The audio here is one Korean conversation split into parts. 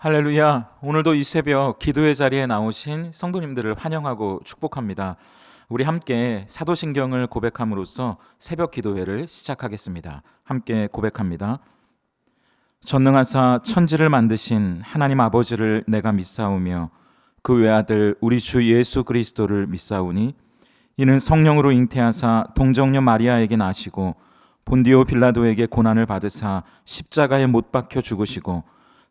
할렐루야. 오늘도 이 새벽 기도의 자리에 나오신 성도님들을 환영하고 축복합니다. 우리 함께 사도신경을 고백함으로써 새벽 기도회를 시작하겠습니다. 함께 고백합니다. 전능하사 천지를 만드신 하나님 아버지를 내가 믿사오며 그 외아들 우리 주 예수 그리스도를 믿사오니 이는 성령으로 잉태하사 동정녀 마리아에게 나시고 본디오 빌라도에게 고난을 받으사 십자가에 못 박혀 죽으시고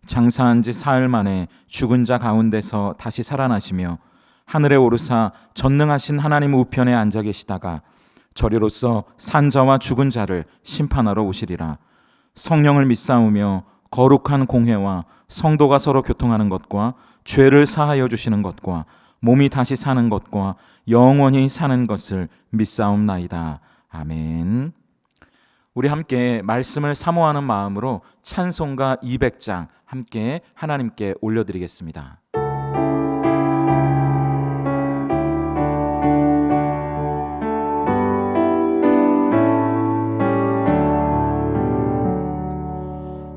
장사한 지 사흘 만에 죽은 자 가운데서 다시 살아나시며 하늘에 오르사 전능하신 하나님 우편에 앉아 계시다가 저리로서 산자와 죽은 자를 심판하러 오시리라. 성령을 믿사오며 거룩한 공회와 성도가 서로 교통하는 것과 죄를 사하여 주시는 것과 몸이 다시 사는 것과 영원히 사는 것을 믿사옵나이다. 아멘. 우리 함께 말씀을 사모하는 마음으로 찬송가 200장 함께 하나님께 올려드리겠습니다.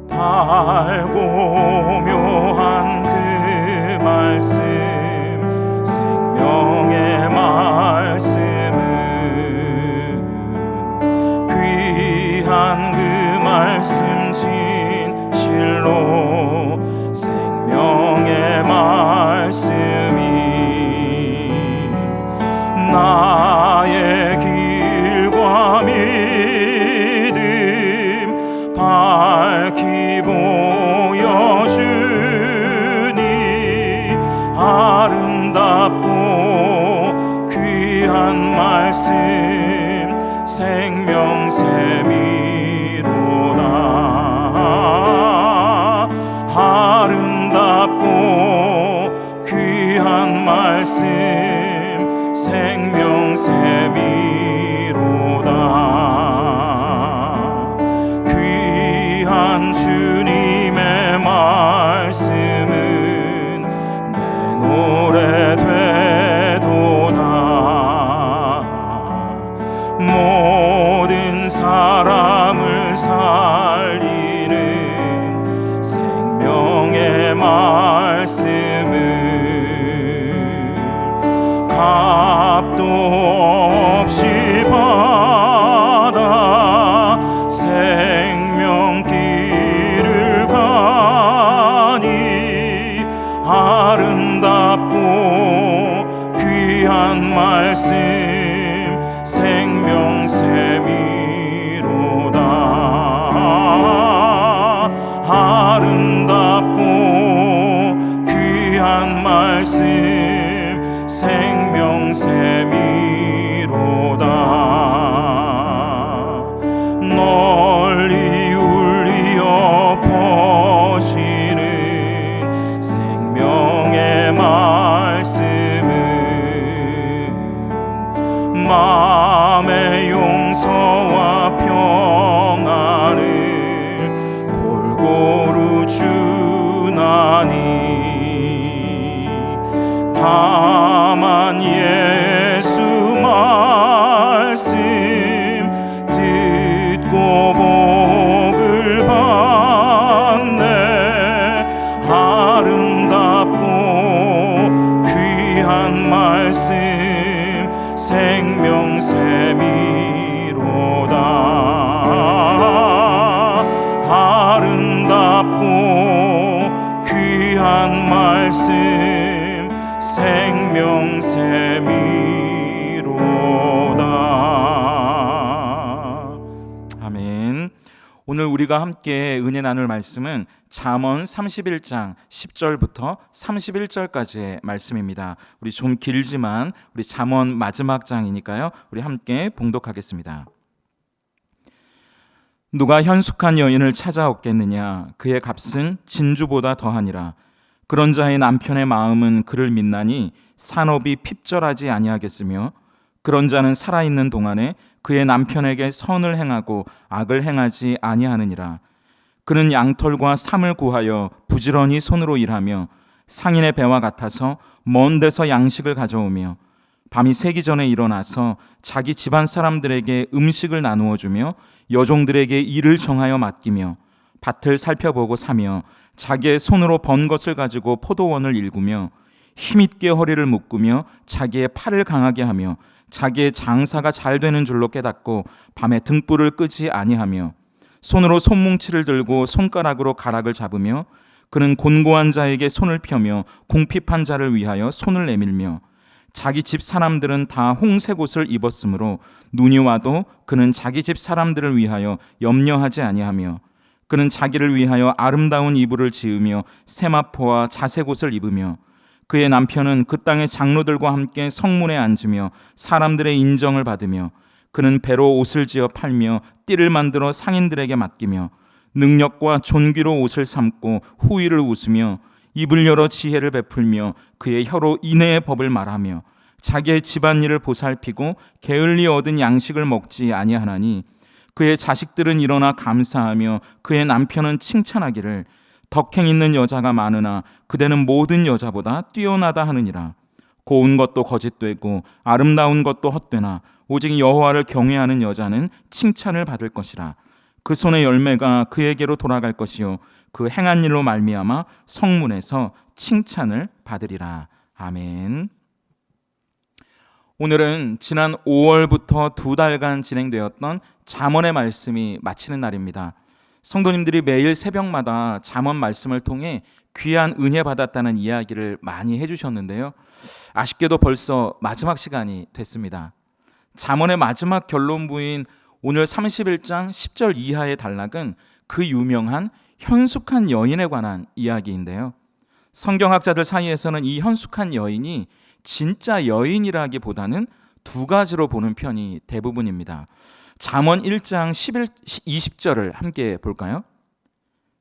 달고 묘한 그 말씀 생명의 말씀은 귀한 그 말씀 진실로 생명의 말씀이 나의 길과 믿음 밝히 보여주니 아름답고 귀한 말씀 생명샘이로다. 아름답고 귀한 말씀 생명샘이로다. 귀한 주님의 말씀은 내 노래 되도다. 모든 사람을 살리는 생명의 말씀을 값도 없이 받아 생명길을 가니 아름답고 귀한 말씀 생명샘이로다. 아름답고 귀한 말씀 생명샘이로다. 널리 울리어 퍼지는 생명의 말씀은 마음의 용서와 평안을 골고루 주나니 다만 예수 말씀 듣고 복을 받네. 아름답고 귀한 말씀 생명샘이로다. 아름답고 귀한 말씀 생명샘이로다. 아멘. 오늘 우리가 함께 은혜 나눌 말씀은 잠언 31장 10절부터 31절까지의 말씀입니다. 우리 좀 길지만 우리 잠언 마지막 장이니까요. 우리 함께 봉독하겠습니다. 누가 현숙한 여인을 찾아오겠느냐? 그의 값은 진주보다 더하니라. 그런 자의 남편의 마음은 그를 믿나니 산업이 핍절하지 아니하겠으며 그런 자는 살아있는 동안에 그의 남편에게 선을 행하고 악을 행하지 아니하느니라. 그는 양털과 삼을 구하여 부지런히 손으로 일하며 상인의 배와 같아서 먼 데서 양식을 가져오며 밤이 새기 전에 일어나서 자기 집안 사람들에게 음식을 나누어 주며 여종들에게 일을 정하여 맡기며 밭을 살펴보고 사며 자기의 손으로 번 것을 가지고 포도원을 일구며 힘있게 허리를 묶으며 자기의 팔을 강하게 하며 자기의 장사가 잘 되는 줄로 깨닫고 밤에 등불을 끄지 아니하며 손으로 손뭉치를 들고 손가락으로 가락을 잡으며 그는 곤고한 자에게 손을 펴며 궁핍한 자를 위하여 손을 내밀며 자기 집 사람들은 다 홍색 옷을 입었으므로 눈이 와도 그는 자기 집 사람들을 위하여 염려하지 아니하며 그는 자기를 위하여 아름다운 이불을 지으며 세마포와 자색 옷을 입으며 그의 남편은 그 땅의 장로들과 함께 성문에 앉으며 사람들의 인정을 받으며 그는 배로 옷을 지어 팔며 띠를 만들어 상인들에게 맡기며 능력과 존귀로 옷을 삼고 후의를 웃으며 입을 열어 지혜를 베풀며 그의 혀로 인애의 법을 말하며 자기의 집안일을 보살피고 게을리 얻은 양식을 먹지 아니하나니 그의 자식들은 일어나 감사하며 그의 남편은 칭찬하기를 덕행 있는 여자가 많으나 그대는 모든 여자보다 뛰어나다 하느니라. 고운 것도 거짓되고 아름다운 것도 헛되나 오직 여호와를 경외하는 여자는 칭찬을 받을 것이라. 그 손의 열매가 그에게로 돌아갈 것이요 그 행한 일로 말미암아 성문에서 칭찬을 받으리라. 아멘. 오늘은 지난 5월부터 2달간 진행되었던 잠언의 말씀이 마치는 날입니다. 성도님들이 매일 새벽마다 잠언 말씀을 통해 귀한 은혜 받았다는 이야기를 많이 해주셨는데요. 아쉽게도 벌써 마지막 시간이 됐습니다. 잠언의 마지막 결론부인 오늘 31장 10절 이하의 단락은 그 유명한 현숙한 여인에 관한 이야기인데요. 성경학자들 사이에서는 이 현숙한 여인이 진짜 여인이라기보다는 두 가지로 보는 편이 대부분입니다. 잠언 1장 20절을 함께 볼까요?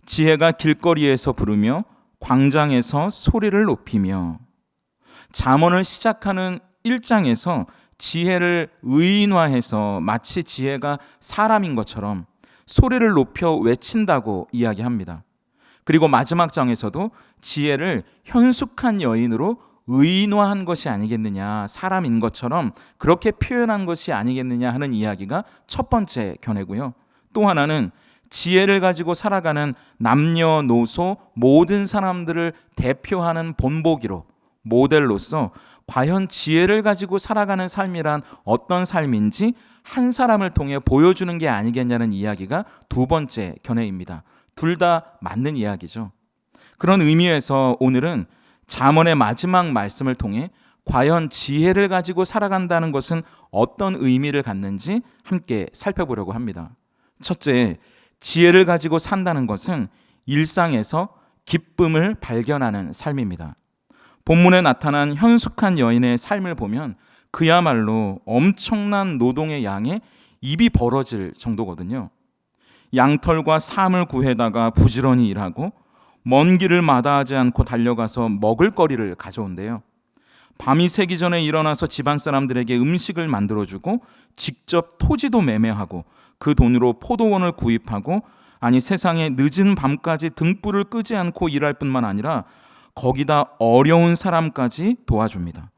지혜가 길거리에서 부르며 광장에서 소리를 높이며. 잠언을 시작하는 1장에서 지혜를 의인화해서 마치 지혜가 사람인 것처럼 소리를 높여 외친다고 이야기합니다. 그리고 마지막 장에서도 지혜를 현숙한 여인으로 의인화한 것이 아니겠느냐, 사람인 것처럼 그렇게 표현한 것이 아니겠느냐 하는 이야기가 첫 번째 견해고요. 또 하나는 지혜를 가지고 살아가는 남녀노소 모든 사람들을 대표하는 본보기로, 모델로서 과연 지혜를 가지고 살아가는 삶이란 어떤 삶인지 한 사람을 통해 보여주는 게 아니겠냐는 이야기가 두 번째 견해입니다. 둘 다 맞는 이야기죠. 그런 의미에서 오늘은 잠언의 마지막 말씀을 통해 과연 지혜를 가지고 살아간다는 것은 어떤 의미를 갖는지 함께 살펴보려고 합니다. 첫째, 지혜를 가지고 산다는 것은 일상에서 기쁨을 발견하는 삶입니다. 본문에 나타난 현숙한 여인의 삶을 보면 그야말로 엄청난 노동의 양에 입이 벌어질 정도거든요. 양털과 삶을 구해다가 부지런히 일하고 먼 길을 마다하지 않고 달려가서 먹을거리를 가져온대요. 밤이 새기 전에 일어나서 집안 사람들에게 음식을 만들어주고 직접 토지도 매매하고 그 돈으로 포도원을 구입하고, 아니 세상에 늦은 밤까지 등불을 끄지 않고 일할 뿐만 아니라 거기다 어려운 사람까지 도와줍니다.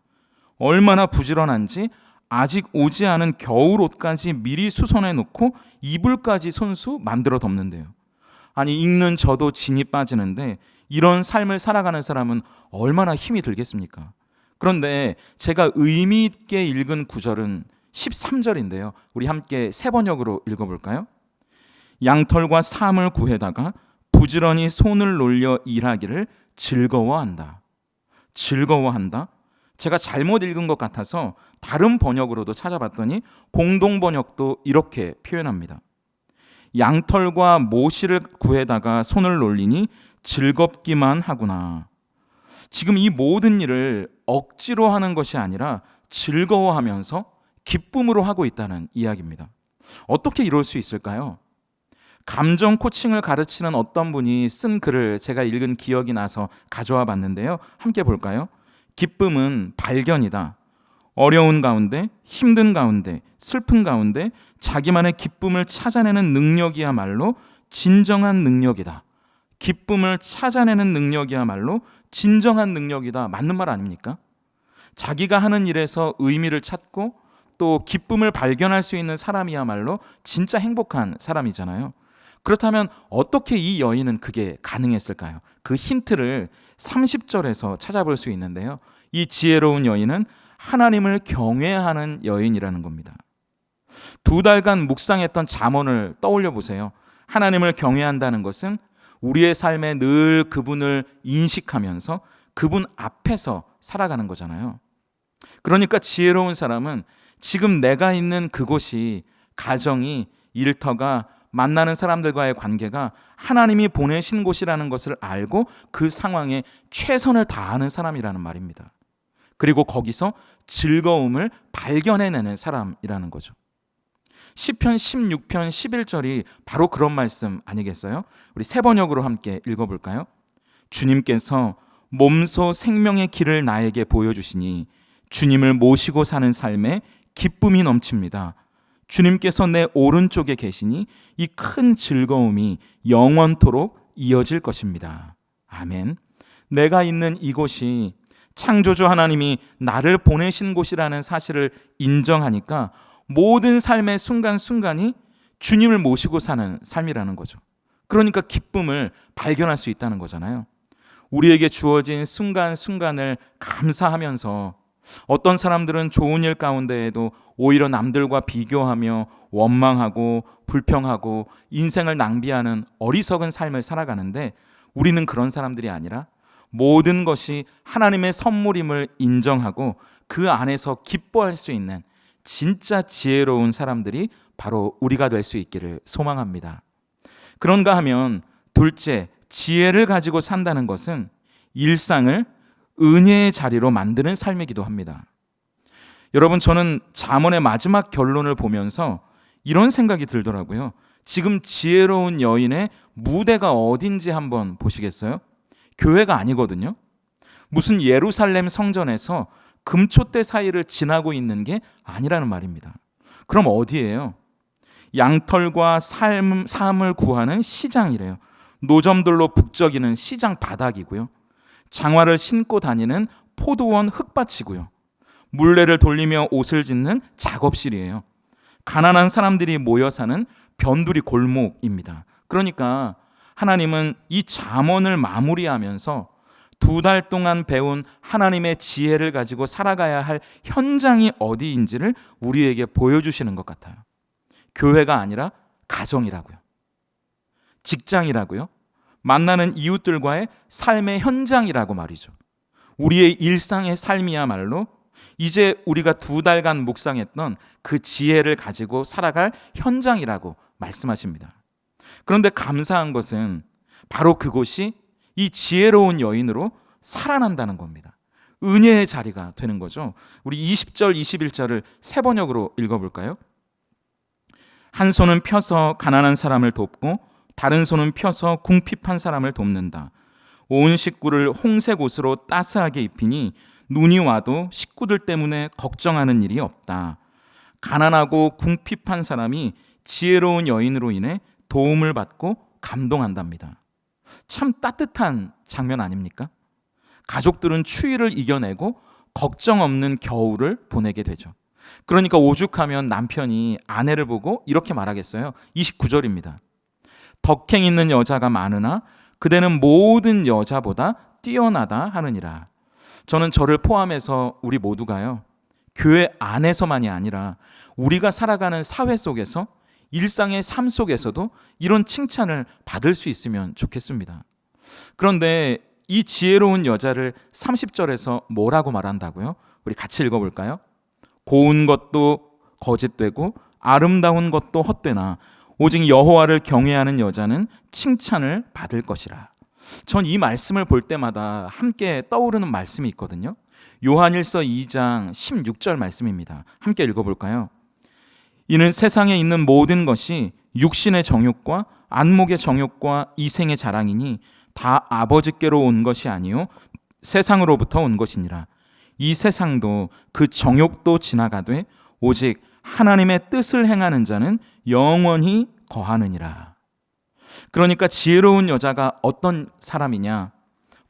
얼마나 부지런한지 아직 오지 않은 겨울옷까지 미리 수선해 놓고 이불까지 손수 만들어 덮는데요. 아니 읽는 저도 진이 빠지는데 이런 삶을 살아가는 사람은 얼마나 힘이 들겠습니까? 그런데 제가 의미 있게 읽은 구절은 13절인데요. 우리 함께 세 번역으로 읽어볼까요? 양털과 삶을 구해다가 부지런히 손을 놀려 일하기를 즐거워한다. 즐거워한다? 제가 잘못 읽은 것 같아서 다른 번역으로도 찾아봤더니 공동 번역도 이렇게 표현합니다. 양털과 모시를 구해다가 손을 놀리니 즐겁기만 하구나. 지금 이 모든 일을 억지로 하는 것이 아니라 즐거워하면서 기쁨으로 하고 있다는 이야기입니다. 어떻게 이럴 수 있을까요? 감정 코칭을 가르치는 어떤 분이 쓴 글을 제가 읽은 기억이 나서 가져와 봤는데요. 함께 볼까요? 기쁨은 발견이다. 어려운 가운데, 힘든 가운데, 슬픈 가운데 자기만의 기쁨을 찾아내는 능력이야말로 진정한 능력이다. 기쁨을 찾아내는 능력이야말로 진정한 능력이다. 맞는 말 아닙니까? 자기가 하는 일에서 의미를 찾고 또 기쁨을 발견할 수 있는 사람이야말로 진짜 행복한 사람이잖아요. 그렇다면 어떻게 이 여인은 그게 가능했을까요? 그 힌트를 30절에서 찾아볼 수 있는데요. 이 지혜로운 여인은 하나님을 경외하는 여인이라는 겁니다. 2달간 묵상했던 잠언을 떠올려 보세요. 하나님을 경외한다는 것은 우리의 삶에 늘 그분을 인식하면서 그분 앞에서 살아가는 거잖아요. 그러니까 지혜로운 사람은 지금 내가 있는 그곳이, 가정이, 일터가, 만나는 사람들과의 관계가 하나님이 보내신 곳이라는 것을 알고 그 상황에 최선을 다하는 사람이라는 말입니다. 그리고 거기서 즐거움을 발견해내는 사람이라는 거죠. 시편 16편 11절이 바로 그런 말씀 아니겠어요? 우리 세 번역으로 함께 읽어볼까요? 주님께서 몸소 생명의 길을 나에게 보여주시니 주님을 모시고 사는 삶에 기쁨이 넘칩니다. 주님께서 내 오른쪽에 계시니 이 큰 즐거움이 영원토록 이어질 것입니다. 아멘. 내가 있는 이곳이 창조주 하나님이 나를 보내신 곳이라는 사실을 인정하니까 모든 삶의 순간순간이 주님을 모시고 사는 삶이라는 거죠. 그러니까 기쁨을 발견할 수 있다는 거잖아요. 우리에게 주어진 순간순간을 감사하면서 어떤 사람들은 좋은 일 가운데에도 오히려 남들과 비교하며 원망하고 불평하고 인생을 낭비하는 어리석은 삶을 살아가는데, 우리는 그런 사람들이 아니라 모든 것이 하나님의 선물임을 인정하고 그 안에서 기뻐할 수 있는 진짜 지혜로운 사람들이 바로 우리가 될 수 있기를 소망합니다. 그런가 하면 둘째, 지혜를 가지고 산다는 것은 일상을 은혜의 자리로 만드는 삶이기도 합니다. 여러분, 저는 잠언의 마지막 결론을 보면서 이런 생각이 들더라고요. 지금 지혜로운 여인의 무대가 어딘지 한번 보시겠어요? 교회가 아니거든요. 무슨 예루살렘 성전에서 금초대 사이를 지나고 있는 게 아니라는 말입니다. 그럼 어디예요? 양털과 삶을 구하는 시장이래요. 노점들로 북적이는 시장 바닥이고요. 장화를 신고 다니는 포도원 흙밭이고요. 물레를 돌리며 옷을 짓는 작업실이에요. 가난한 사람들이 모여 사는 변두리 골목입니다. 그러니까 하나님은 이 잠언을 마무리하면서 2달 동안 배운 하나님의 지혜를 가지고 살아가야 할 현장이 어디인지를 우리에게 보여주시는 것 같아요. 교회가 아니라 가정이라고요. 직장이라고요. 만나는 이웃들과의 삶의 현장이라고 말이죠. 우리의 일상의 삶이야말로 이제 우리가 2달간 묵상했던 그 지혜를 가지고 살아갈 현장이라고 말씀하십니다. 그런데 감사한 것은 바로 그곳이 이 지혜로운 여인으로 살아난다는 겁니다. 은혜의 자리가 되는 거죠. 우리 20절, 21절을 세 번역으로 읽어볼까요? 한 손은 펴서 가난한 사람을 돕고 다른 손은 펴서 궁핍한 사람을 돕는다. 온 식구를 홍색 옷으로 따스하게 입히니 눈이 와도 식구들 때문에 걱정하는 일이 없다. 가난하고 궁핍한 사람이 지혜로운 여인으로 인해 도움을 받고 감동한답니다. 참 따뜻한 장면 아닙니까? 가족들은 추위를 이겨내고 걱정 없는 겨울을 보내게 되죠. 그러니까 오죽하면 남편이 아내를 보고 이렇게 말하겠어요. 29절입니다. 덕행 있는 여자가 많으나 그대는 모든 여자보다 뛰어나다 하느니라. 저는 저를 포함해서 우리 모두가요, 교회 안에서만이 아니라 우리가 살아가는 사회 속에서, 일상의 삶 속에서도 이런 칭찬을 받을 수 있으면 좋겠습니다. 그런데 이 지혜로운 여자를 30절에서 뭐라고 말한다고요? 우리 같이 읽어볼까요? 고운 것도 거짓되고 아름다운 것도 헛되나 오직 여호와를 경외하는 여자는 칭찬을 받을 것이라. 전 이 말씀을 볼 때마다 함께 떠오르는 말씀이 있거든요. 요한일서 2장 16절 말씀입니다. 함께 읽어볼까요? 이는 세상에 있는 모든 것이 육신의 정욕과 안목의 정욕과 이생의 자랑이니 다 아버지께로 온 것이 아니요 세상으로부터 온 것이니라. 이 세상도 그 정욕도 지나가되 오직 하나님의 뜻을 행하는 자는 영원히 거하느니라. 그러니까 지혜로운 여자가 어떤 사람이냐?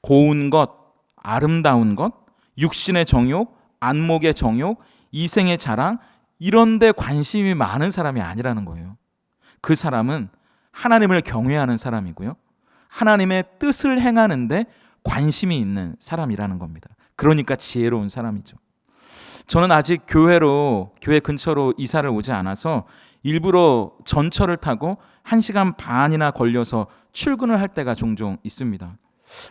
고운 것, 아름다운 것, 육신의 정욕, 안목의 정욕, 이생의 자랑, 이런 데 관심이 많은 사람이 아니라는 거예요. 그 사람은 하나님을 경외하는 사람이고요. 하나님의 뜻을 행하는데 관심이 있는 사람이라는 겁니다. 그러니까 지혜로운 사람이죠. 저는 아직 교회 근처로 이사를 오지 않아서 일부러 전철을 타고 1시간 반이나 걸려서 출근을 할 때가 종종 있습니다.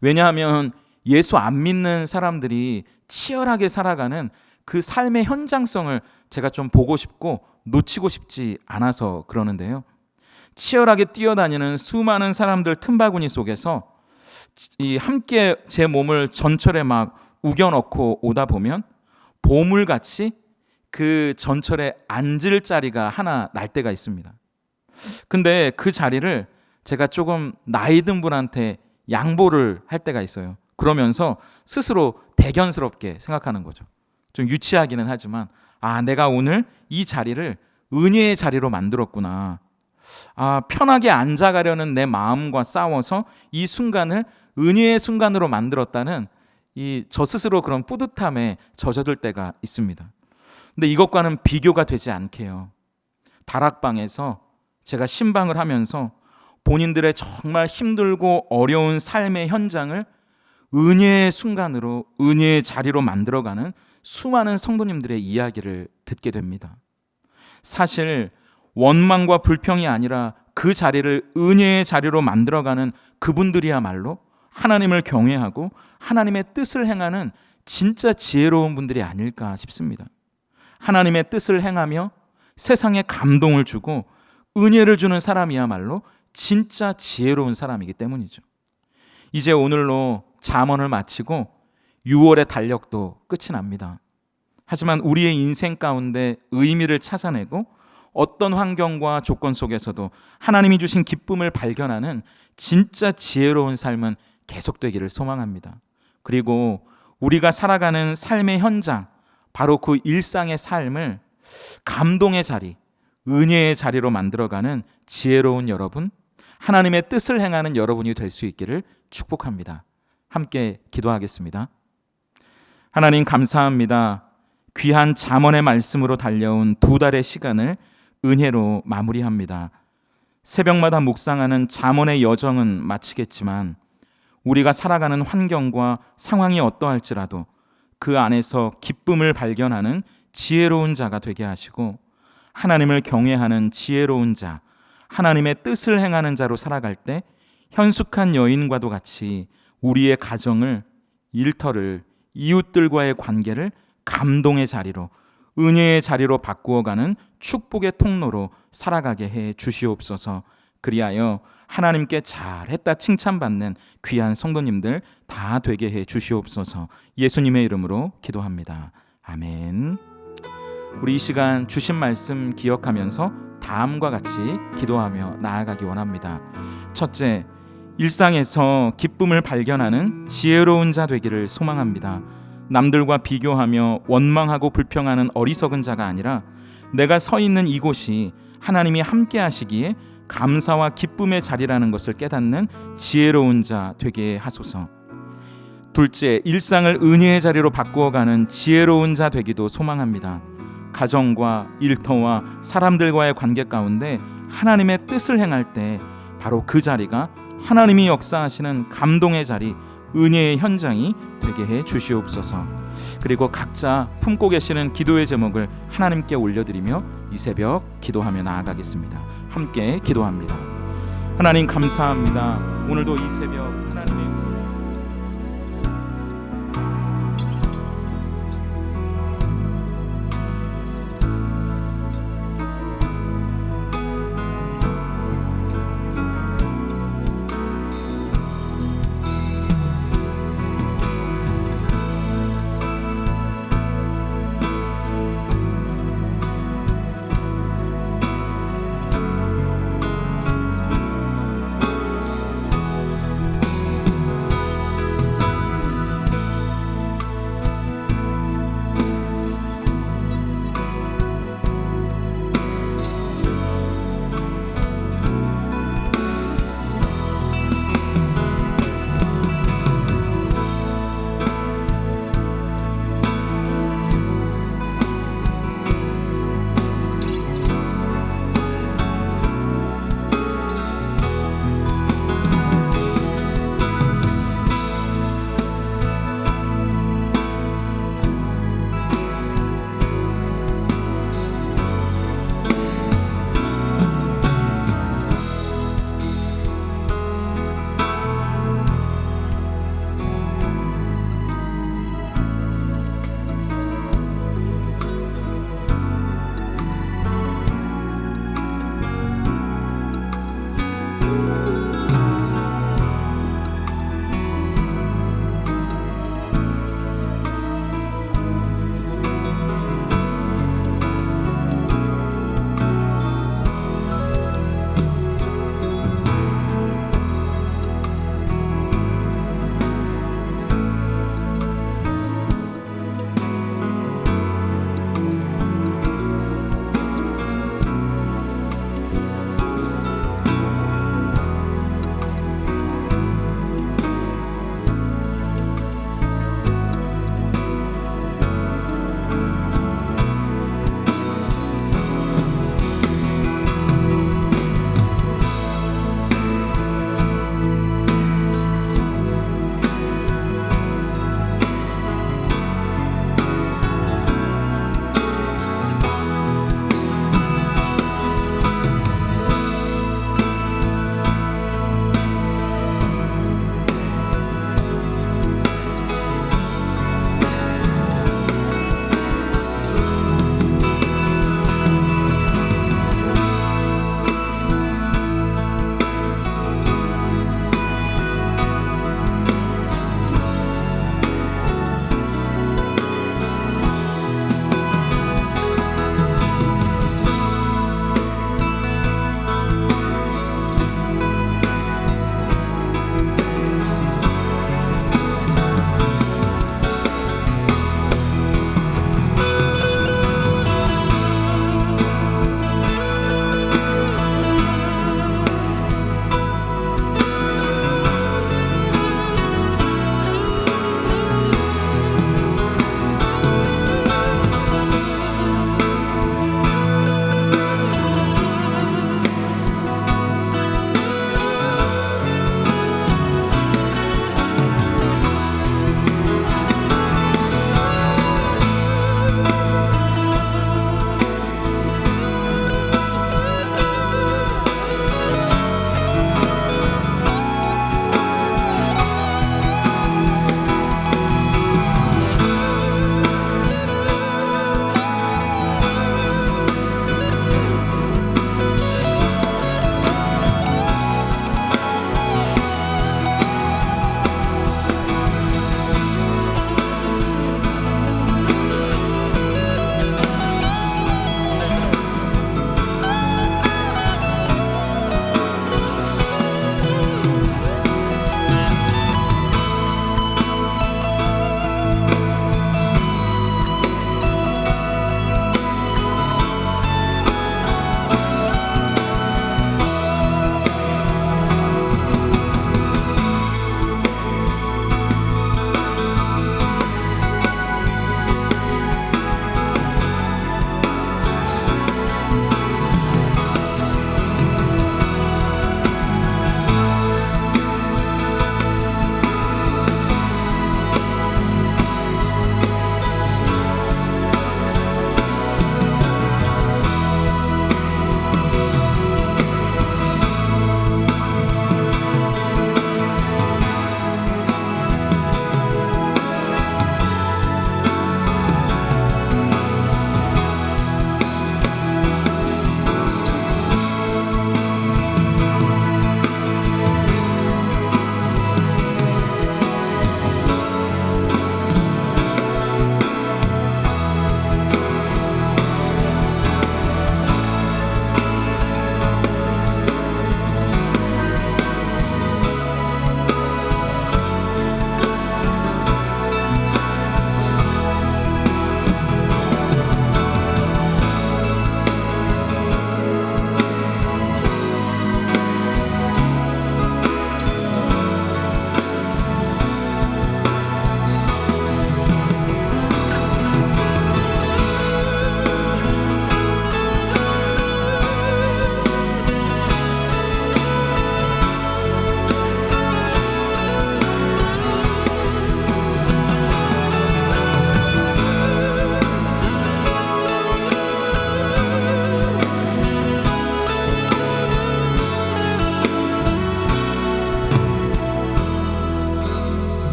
왜냐하면 예수 안 믿는 사람들이 치열하게 살아가는 그 삶의 현장성을 제가 좀 보고 싶고 놓치고 싶지 않아서 그러는데요. 치열하게 뛰어다니는 수많은 사람들 틈바구니 속에서 함께 제 몸을 전철에 막 우겨넣고 오다 보면 보물같이 그 전철에 앉을 자리가 하나 날 때가 있습니다. 근데 그 자리를 제가 조금 나이 든 분한테 양보를 할 때가 있어요. 그러면서 스스로 대견스럽게 생각하는 거죠. 좀 유치하기는 하지만 내가 오늘 이 자리를 은혜의 자리로 만들었구나. 편하게 앉아가려는 내 마음과 싸워서 이 순간을 은혜의 순간으로 만들었다는 저 스스로 그런 뿌듯함에 젖어들 때가 있습니다. 근데 이것과는 비교가 되지 않게요. 다락방에서 제가 신방을 하면서 본인들의 정말 힘들고 어려운 삶의 현장을 은혜의 순간으로, 은혜의 자리로 만들어가는 수많은 성도님들의 이야기를 듣게 됩니다. 사실 원망과 불평이 아니라 그 자리를 은혜의 자리로 만들어가는 그분들이야말로 하나님을 경외하고 하나님의 뜻을 행하는 진짜 지혜로운 분들이 아닐까 싶습니다. 하나님의 뜻을 행하며 세상에 감동을 주고 은혜를 주는 사람이야말로 진짜 지혜로운 사람이기 때문이죠. 이제 오늘로 잠언을 마치고 6월의 달력도 끝이 납니다. 하지만 우리의 인생 가운데 의미를 찾아내고 어떤 환경과 조건 속에서도 하나님이 주신 기쁨을 발견하는 진짜 지혜로운 삶은 계속되기를 소망합니다. 그리고 우리가 살아가는 삶의 현장, 바로 그 일상의 삶을 감동의 자리, 은혜의 자리로 만들어가는 지혜로운 여러분, 하나님의 뜻을 행하는 여러분이 될 수 있기를 축복합니다. 함께 기도하겠습니다. 하나님 감사합니다. 귀한 잠언의 말씀으로 달려온 2달의 시간을 은혜로 마무리합니다. 새벽마다 묵상하는 잠언의 여정은 마치겠지만 우리가 살아가는 환경과 상황이 어떠할지라도 그 안에서 기쁨을 발견하는 지혜로운 자가 되게 하시고 하나님을 경외하는 지혜로운 자, 하나님의 뜻을 행하는 자로 살아갈 때 현숙한 여인과도 같이 우리의 가정을, 일터를, 이웃들과의 관계를 감동의 자리로, 은혜의 자리로 바꾸어가는 축복의 통로로 살아가게 해 주시옵소서. 그리하여 하나님께 잘했다 칭찬받는 귀한 성도님들 다 되게 해 주시옵소서. 예수님의 이름으로 기도합니다. 아멘. 우리 이 시간 주신 말씀 기억하면서 다음과 같이 기도하며 나아가기 원합니다. 첫째, 일상에서 기쁨을 발견하는 지혜로운 자 되기를 소망합니다. 남들과 비교하며 원망하고 불평하는 어리석은 자가 아니라 내가 서 있는 이곳이 하나님이 함께 하시기에 감사와 기쁨의 자리라는 것을 깨닫는 지혜로운 자 되게 하소서. 둘째, 일상을 은혜의 자리로 바꾸어가는 지혜로운 자 되기도 소망합니다. 가정과 일터와 사람들과의 관계 가운데 하나님의 뜻을 행할 때 바로 그 자리가 하나님이 역사하시는 감동의 자리, 은혜의 현장이 되게 해 주시옵소서. 그리고 각자 품고 계시는 기도의 제목을 하나님께 올려드리며 이 새벽 기도하며 나아가겠습니다. 함께 기도합니다. 하나님 감사합니다. 오늘도 이 새벽